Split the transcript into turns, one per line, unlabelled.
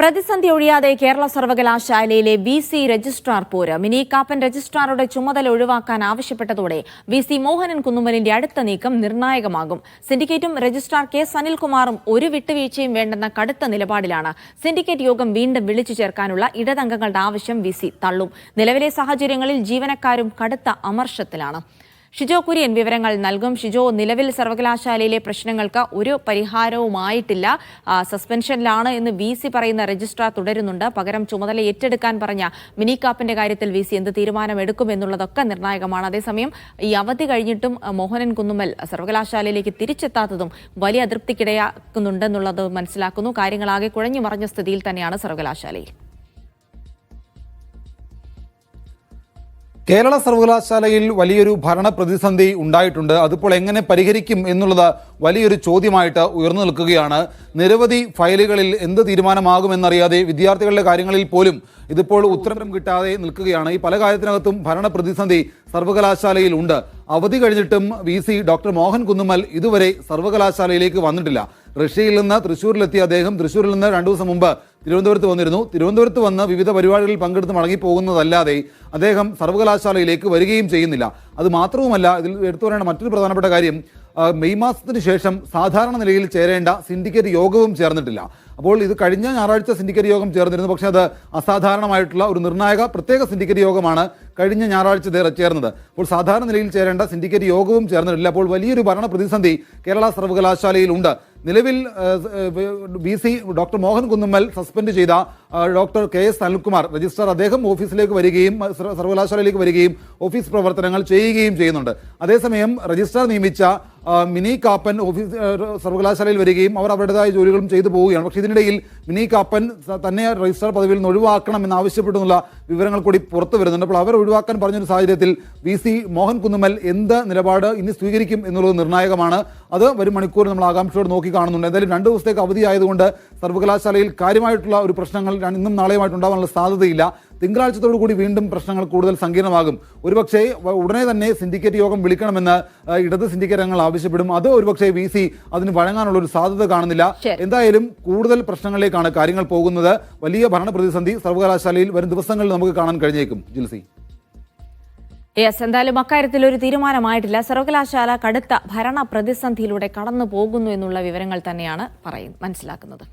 പ്രതിസന്ധി ഒഴിയാതെ കേരള സർവകലാശാലയിലെ VC. Registrar പോര് മിനി കാപ്പൻ രജിസ്ട്രാറുടെ ചുമതല ഒഴിവാക്കാൻ ആവശ്യപ്പെട്ടതോടെ വി.സി. മോഹനൻ കുന്നുമ്മലിന്റെ അടുത്ത നീക്കം നിർണായകമാകും. സിൻഡിക്കേറ്റും രജിസ്ട്രാർ കെ സനിൽകുമാറും ഒരു വിട്ടുവീഴ്ചയും വേണ്ടെന്ന കടുത്ത നിലപാടിലാണ്. സിൻഡിക്കേറ്റ് യോഗം വീണ്ടും വിളിച്ചു ചേർക്കാനുള്ള ഇടതംഗങ്ങളുടെ ആവശ്യം വി.സി. തള്ളും. നിലവിലെ സാഹചര്യങ്ങളിൽ ജീവനക്കാരും കടുത്ത അമർഷത്തിലാണ്. ഷിജോ കുര്യൻ വിവരങ്ങൾ നൽകും. ഷിജോ, നിലവിൽ സർവകലാശാലയിലെ പ്രശ്നങ്ങൾക്ക് ഒരു പരിഹാരവുമായിട്ടില്ല. സസ്പെൻഷനിലാണ് എന്ന് വി.സി. പറയുന്ന രജിസ്ട്രാർ തുടരുന്നുണ്ട്. പകരം ചുമതല ഏറ്റെടുക്കാൻ പറഞ്ഞ മിനി കാപ്പന്റെ കാര്യത്തിൽ വി.സി. എന്ത് തീരുമാനമെടുക്കും എന്നുള്ളതൊക്കെ നിർണായകമാണ്. അതേസമയം ഈ അവധി കഴിഞ്ഞിട്ടും മോഹനൻ കുന്നുമ്മൽ സർവകലാശാലയിലേക്ക് തിരിച്ചെത്താത്തതും വലിയ അതൃപ്തിക്കിടയാക്കുന്നുണ്ടെന്നുള്ളത് മനസ്സിലാക്കുന്നു. കാര്യങ്ങളാകെ കുഴഞ്ഞു മറിഞ്ഞ സ്ഥിതിയിൽ തന്നെയാണ് സർവകലാശാലയിൽ.
കേരള സർവകലാശാലയിൽ വലിയൊരു ഭരണ പ്രതിസന്ധി ഉണ്ടായിട്ടുണ്ട്. അതിപ്പോൾ എങ്ങനെ പരിഹരിക്കും എന്നുള്ളത് വലിയൊരു ചോദ്യമായിട്ട് ഉയർന്നു നിൽക്കുകയാണ്. നിരവധി ഫയലുകളിൽ എന്ത് തീരുമാനമാകുമെന്നറിയാതെ വിദ്യാർത്ഥികളുടെ കാര്യങ്ങളിൽ പോലും ഇതിപ്പോൾ ഉത്തരം കിട്ടാതെ നിൽക്കുകയാണ്. ഈ പല കാര്യത്തിനകത്തും ഭരണ പ്രതിസന്ധി സർവകലാശാലയിൽ ഉണ്ട്. അവധി കഴിഞ്ഞിട്ടും വി.സി. ഡോക്ടർ മോഹൻ കുന്നുമ്മൽ ഇതുവരെ സർവകലാശാലയിലേക്ക് വന്നിട്ടില്ല. റഷ്യയിൽ നിന്ന് തൃശ്ശൂരിലെത്തിയ അദ്ദേഹം തൃശ്ശൂരിൽ നിന്ന് 2 ദിവസം മുമ്പ് തിരുവനന്തപുരത്ത് വന്നിരുന്നു. തിരുവനന്തപുരത്ത് വന്ന് വിവിധ പരിപാടികളിൽ പങ്കെടുത്ത് മടങ്ങിപ്പോകുന്നതല്ലാതെ അദ്ദേഹം സർവകലാശാലയിലേക്ക് വരികയും ചെയ്യുന്നില്ല. അത് മാത്രവുമല്ല, ഇതിൽ എടുത്തു പറയേണ്ട മറ്റൊരു പ്രധാനപ്പെട്ട കാര്യം, മെയ് മാസത്തിന് ശേഷം സാധാരണ നിലയിൽ ചേരേണ്ട സിൻഡിക്കേറ്റ് യോഗവും ചേർന്നിട്ടില്ല. അപ്പോൾ ഇത് കഴിഞ്ഞ ഞായറാഴ്ച സിൻഡിക്കേറ്റ് യോഗം ചേർന്നിരുന്നു. പക്ഷേ അത് അസാധാരണമായിട്ടുള്ള ഒരു നിർണായക പ്രത്യേക സിൻഡിക്കേറ്റ് യോഗമാണ് കഴിഞ്ഞ ഞായറാഴ്ച ചേർന്നത്. അപ്പോൾ സാധാരണ നിലയിൽ ചേരേണ്ട സിൻഡിക്കേറ്റ് യോഗവും ചേർന്നിട്ടില്ല. അപ്പോൾ വലിയൊരു ഭരണ പ്രതിസന്ധി കേരള സർവകലാശാലയിൽ ഉണ്ട്. നിലവിൽ VC. Doctor Mohan Kunnummal suspend ചെയ്ത doctor K S Sanilkumar registrar, അദ്ദേഹം ഓഫീസിലേക്ക് വരികയും സർവകലാശാലയിലേക്ക് വരികയും ഓഫീസ് പ്രവർത്തനങ്ങൾ ചെയ്യുകയും ചെയ്യുന്നുണ്ട്. അതേസമയം രജിസ്ട്രാർ നിയമിച്ച മിനി കാപ്പൻ ഓഫീസ് സർവകലാശാലയിൽ വരികയും അവർ അവരുടേതായ ജോലികളും ചെയ്തു പോവുകയാണ്. പക്ഷേ ഇതിനിടയിൽ മിനി കാപ്പൻ തന്നെ രജിസ്ട്രാർ പദവിയിൽ നിന്ന് ഒഴിവാക്കണം എന്നാവശ്യപ്പെട്ടുള്ള വിവരങ്ങൾ കൂടി പുറത്തു വരുന്നുണ്ട്. അപ്പോൾ അവർ ഒഴിവാക്കാൻ പറഞ്ഞൊരു സാഹചര്യത്തിൽ വി.സി. മോഹൻ കുന്നുമ്മൽ എന്ത് നിലപാട് ഇനി സ്വീകരിക്കും എന്നുള്ളത് നിർണായകമാണ്. അത് വരും മണിക്കൂർ നമ്മൾ ആകാംക്ഷയോട് നോക്കി കാണുന്നുണ്ട്. എന്തായാലും 2 ദിവസത്തേക്ക് അവധി ആയതുകൊണ്ട് സർവകലാശാലയിൽ കാര്യമായിട്ടുള്ള ഒരു പ്രശ്നങ്ങൾ ഇന്നും നാളെയുമായിട്ട് ഉണ്ടാകാനുള്ള സാധ്യതയില്ല. തിങ്കളാഴ്ചത്തോടു കൂടി വീണ്ടും പ്രശ്നങ്ങൾ കൂടുതൽ സങ്കീർണമാകും. ഒരുപക്ഷെ ഉടനെ തന്നെ സിൻഡിക്കേറ്റ് യോഗം വിളിക്കണമെന്ന് ഇടത് സിൻഡിക്കേറ്റ് അംഗങ്ങൾ ആവശ്യപ്പെടും. അത് ഒരുപക്ഷെ വി.സി. അതിന് വഴങ്ങാനുള്ള ഒരു സാധ്യത കാണുന്നില്ല. എന്തായാലും കൂടുതൽ പ്രശ്നങ്ങളിലേക്കാണ് കാര്യങ്ങൾ പോകുന്നത്. വലിയ ഭരണ പ്രതിസന്ധി സർവകലാശാലയിൽ വരും ദിവസങ്ങളിൽ നമുക്ക് കാണാൻ കഴിഞ്ഞേക്കും. ജിൽസി,
എന്തായാലും അക്കാര്യത്തിൽ ഒരു തീരുമാനമായിട്ടില്ല. സർവകലാശാല കടുത്ത ഭരണ പ്രതിസന്ധിയിലൂടെ കടന്നു പോകുന്നു എന്നുള്ള വിവരങ്ങൾ തന്നെയാണ് മനസ്സിലാക്കുന്നത്.